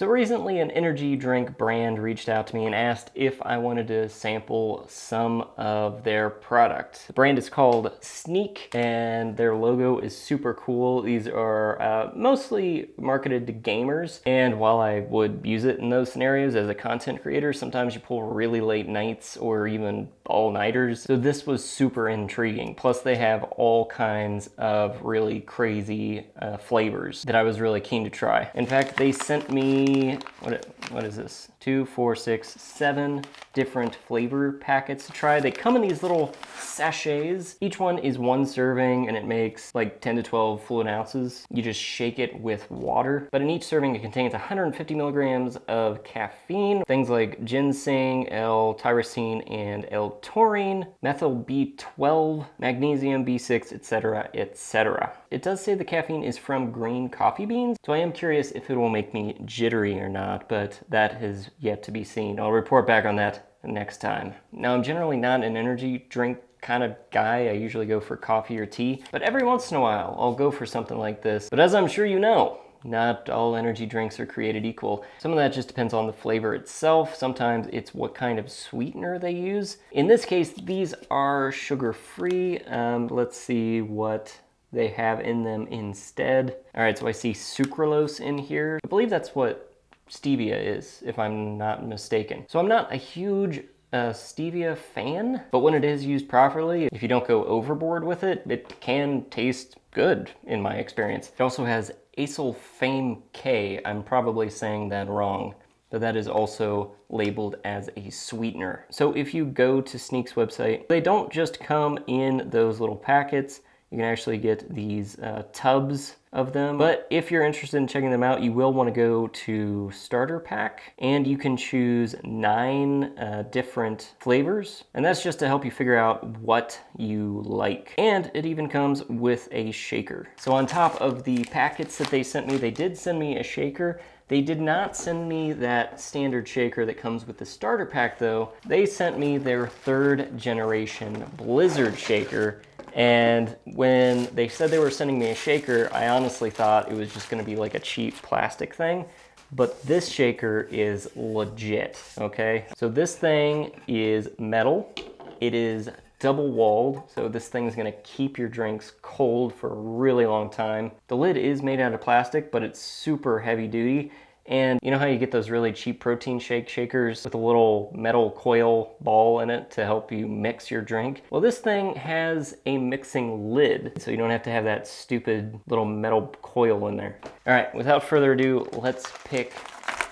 So recently an energy drink brand reached out to me and asked if I wanted to sample some of their product. The brand is called Sneak and their logo is super cool. These are mostly marketed to gamers, and while I would use it in those scenarios as a content creator, sometimes you pull really late nights or even all-nighters. So this was super intriguing. Plus they have all kinds of really crazy flavors that I was really keen to try. In fact, they sent me, what is this? 2, 4, 6, 7 different flavor packets to try. They come in these little sachets. Each one is 1 serving and it makes like 10 to 12 fluid ounces. You just shake it with water. But in each serving, it contains 150 milligrams of caffeine. Things like ginseng, L-tyrosine, and L-taurine, methyl B12, magnesium, B6, etc., etc. It does say the caffeine is from green coffee beans, so I am curious if it will make me jittery or not, but that has yet to be seen. I'll report back on that next time. Now, I'm generally not an energy drink kind of guy. I usually go for coffee or tea, but every once in a while I'll go for something like this. But as I'm sure you know, not all energy drinks are created equal. Some of that just depends on the flavor itself. Sometimes it's what kind of sweetener they use. In this case, these are sugar-free. Let's see what they have in them instead. All right, so I see sucralose in here. I believe that's what stevia is, if I'm not mistaken. So I'm not a huge stevia fan, but when it is used properly, if you don't go overboard with it, it can taste good in my experience. It also has acesulfame K. I'm probably saying that wrong, but that is also labeled as a sweetener. So if you go to Sneak's website, they don't just come in those little packets. You can actually get these tubs of them. But if you're interested in checking them out, you will want to go to Starter Pack, and you can choose 9 different flavors. And that's just to help you figure out what you like. And it even comes with a shaker. So on top of the packets that they sent me, they did send me a shaker. They did not send me that standard shaker that comes with the starter pack though. They sent me their 3rd generation Blizzard shaker. And when they said they were sending me a shaker, I honestly thought it was just gonna be like a cheap plastic thing. But this shaker is legit, okay? So this thing is metal. It is double walled, so this thing's gonna keep your drinks cold for a really long time. The lid is made out of plastic, but it's super heavy duty. And you know how you get those really cheap protein shakers with a little metal coil ball in it to help you mix your drink? Well, this thing has a mixing lid, so you don't have to have that stupid little metal coil in there. All right, without further ado, let's pick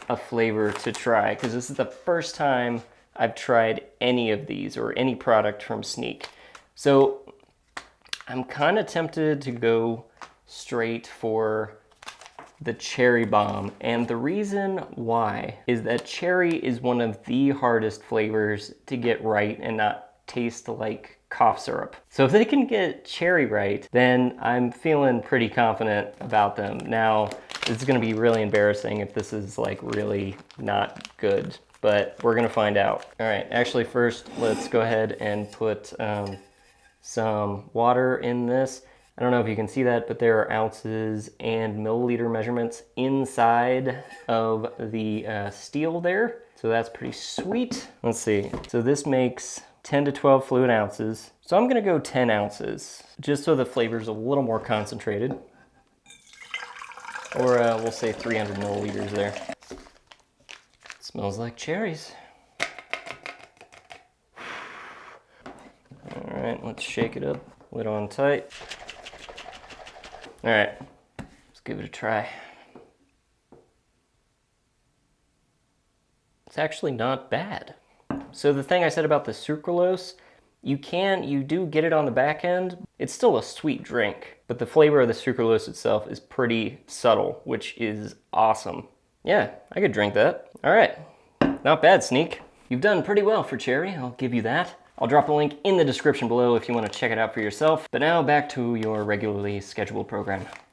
a flavor to try, because this is the first time I've tried any of these or any product from Sneak. So I'm kind of tempted to go straight for the cherry bomb, and the reason why is that cherry is one of the hardest flavors to get right and not taste like cough syrup. So if they can get cherry right, then I'm feeling pretty confident about them. Now, this is gonna be really embarrassing if this is like really not good, but we're gonna find out. All right, actually first, let's go ahead and put some water in this. I don't know if you can see that, but there are ounces and milliliter measurements inside of the steel there. So that's pretty sweet. Let's see. So this makes 10 to 12 fluid ounces. So I'm gonna go 10 ounces, just so the flavor's a little more concentrated. Or we'll say 300 milliliters there. It smells like cherries. All right, let's shake it up. Lid on tight. All right, let's give it a try. It's actually not bad. So the thing I said about the sucralose, you do get it on the back end. It's still a sweet drink, but the flavor of the sucralose itself is pretty subtle, which is awesome. Yeah, I could drink that. All right, not bad, Sneak. You've done pretty well for cherry, I'll give you that. I'll drop a link in the description below if you want to check it out for yourself. But now back to your regularly scheduled program.